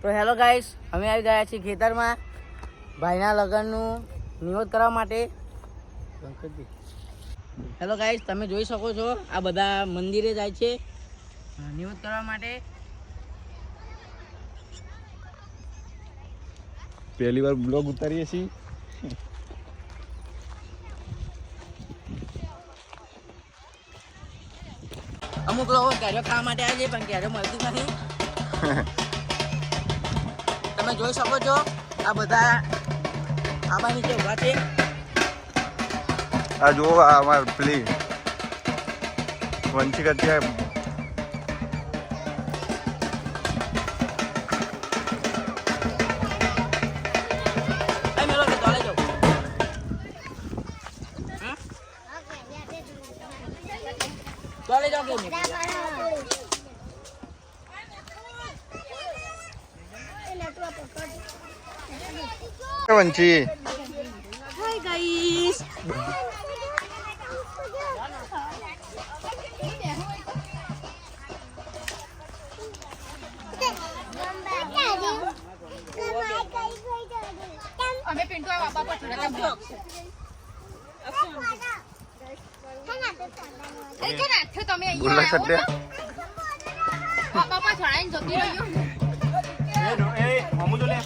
તો hello guys, અમે આવી ગયા છીએ ખેતરમાં ભાઈના લગ્નનું નિવેદ કરવા માટે. હેલો ગાઈસ, તમે જોઈ શકો છો આ બધા મંદિરે જાય છે નિવેદ કરવા માટે. પહેલી વાર બ્લોગ ઉતારીએ છીએ. અમુક લોકો કેરીઓ ખાવા માટે આવે છે પણ કેરીઓ મળતી નથી. તમે જોઈ શકો છો આ બધા આમાં નીચે ઉભા છે. આ જુઓ અમાર પેલી વંશી અત્યારે વંશી. હાય ગાઈસ, અમે પિન્ટુ આ બાપા પર ચડ્યા એ કે નાથ્યો તમે ગુલ્લા અહીંયા સટ્યા બાપા ચડાઈને જતી રહ્યો એ મામુ તો લે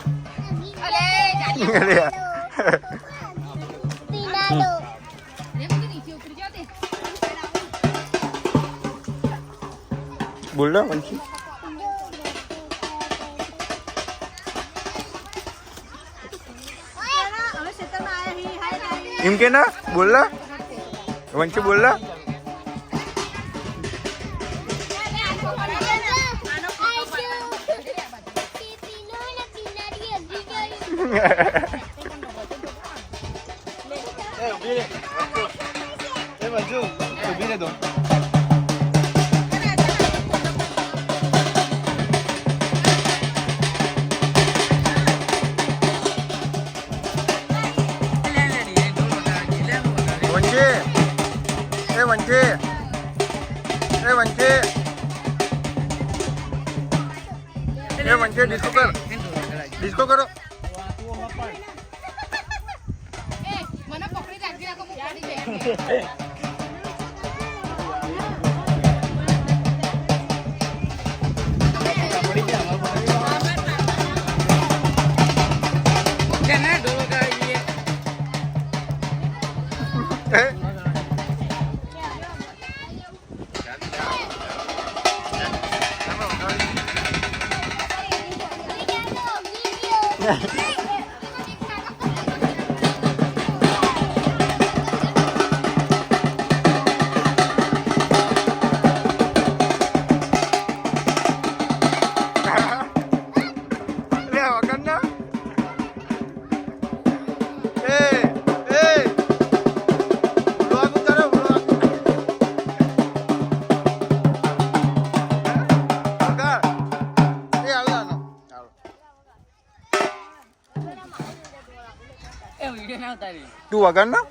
અલે જાડી અરે પિનાડો રે મને નીચે ઉતરી જાતે બોલ ના વંશી. એમ કે ના બોલ ના વંશી, બોલ ના. વંશી ડિસ્કો કર, ડિસ્કો કરો. એ મને પકડી રાખી રાખો પકડી જાય તું વગર ના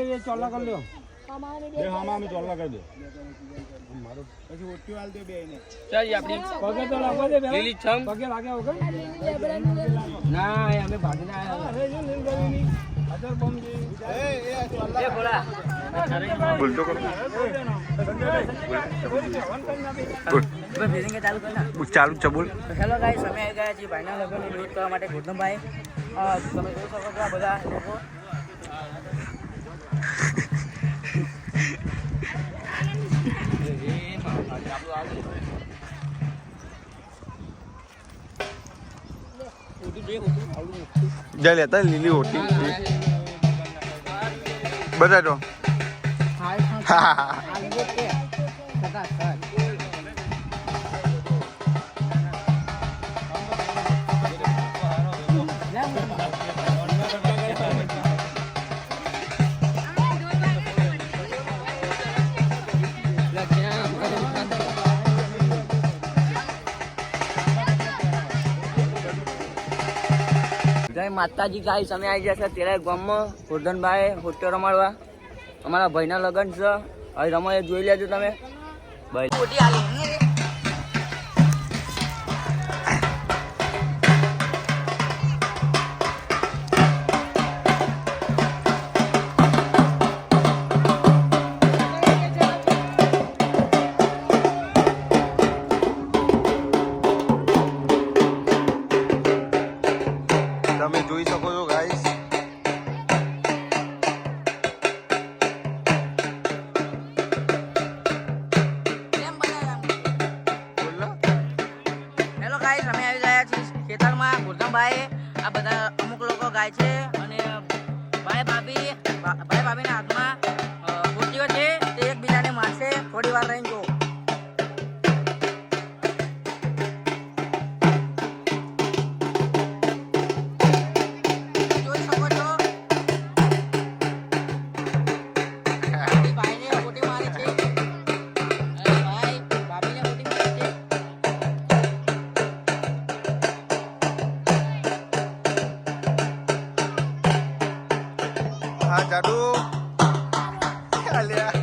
હવે ચોલા કરી લ્યો. ચાલ આપણી લીલી છમ ના અમે ભાગીને આયા બોલા બોલતો કરો ચાલુ કર ચાલુ છે બોલ. હેલો ગાઈસ, અમે આવી ગયા છીએ ભાઈના લગ્નની વિરોધ કરવા માટે ગૌતમભાઈ. તમે જોઈ શકો છો આ બધા લોકો. જા લેતા લીલી હોટી બધા તો જય માતાજી ગાઈસ, અમે આવી ગયા છે તેરા ગામમાં ગોરધનભાઈ હોટ્યો રમાડવા. અમારા ભાઈના લગ્ન છે. હવે રમાડે જોઈ લેજો તમે ભાઈ. તમે જોઈ શકો છો ગાઈસ. હેલો ગાઈસ, અમે આવી ગયા છીએ ખેતરમાં. ગોરધનભાઈ આ બધા અમુક લોકો ગાય છે અને ભાઈ ભાભીના હાથમાં ગોટીઓ છે. તે એકબીજાને મારશે. થોડી વાર રહીને જો. જોઈ શકો છો ભાઈને ગોટી મારી છે. ભાઈ ભાભીને ગોટી મારી છે. હા જાદુ અલ્યા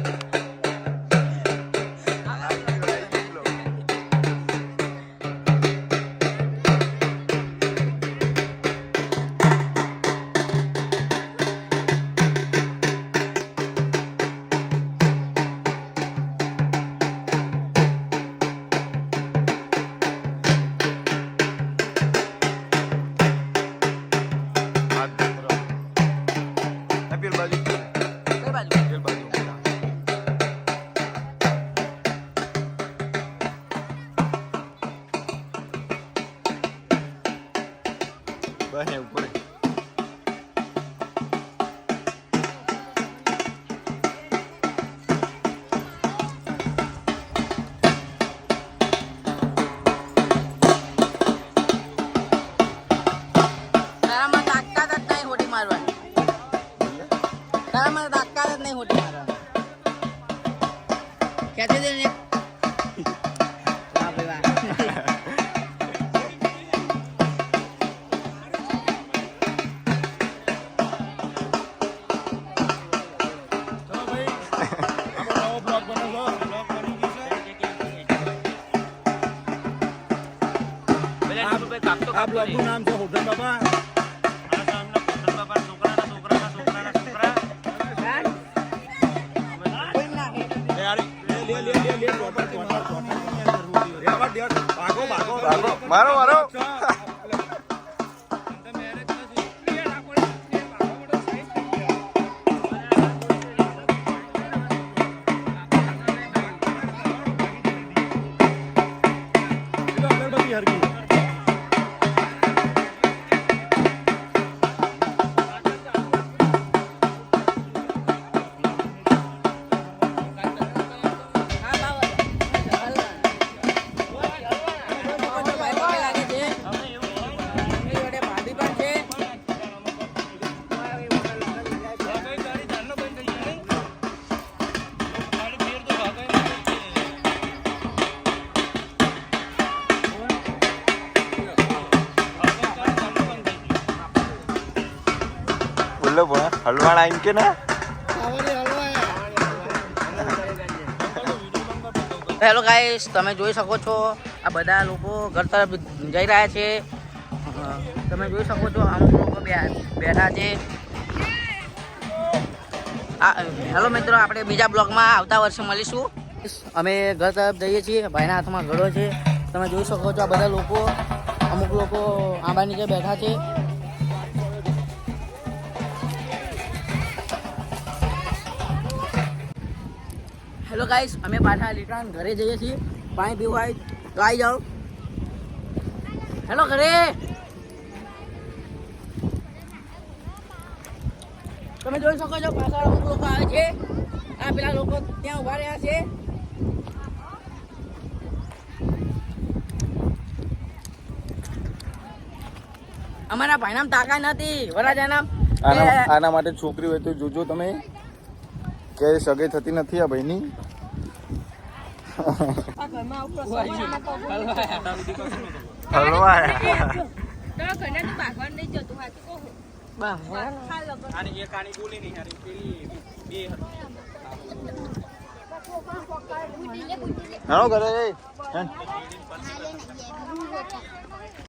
બને ઉપર તારામાં તાકાત જ નહીં હોટી મારવાની. તારામાં તાકાત જ નહીં હોટી મારવાની. ખેંચી દે ને. વાહ ભાઈ વાહ. આ બ્લોગનું નામ છે હોટલ બાબા. મારો મારો બોલો હલવાણ આવીને કે ના હેલો ગાઈસ, તમે જોઈ શકો છો આ બધા લોકો ઘર તરફ જઈ રહ્યા છે. તમે જોઈ શકો છો અમુક લોકો બેઠા છે. હેલો મિત્રો, આપણે બીજા બ્લોગમાં આવતા વર્ષે મળીશું. અમે ઘર તરફ જઈએ છીએ. ભાઈના હાથમાં ઘડો છે. તમે જોઈ શકો છો આ બધા લોકો, અમુક લોકો આંબા નીચે બેઠા છે. હેલો ગાઈસ, અમે પાછા લિટરાન ઘરે જઈએ છીએ. પાણી પીવું હોય તો આવી જાઓ. હેલો ઘરે. તમે જોઈ શકો છો પાછળ અમુક લોકો આવે છે. આ પેલા લોકો ત્યાં ઉભા રહ્યા છે. અમારા ભાઈનામ તાકાત નથી. વરાજાનામ આના માટે છોકરી હોય તો જોજો તમે, કે સગાઈ થતી નથી આ ભાઈની. હલવા આની એક આની બોલી નહીં હારી પેલી બે હાલો કરે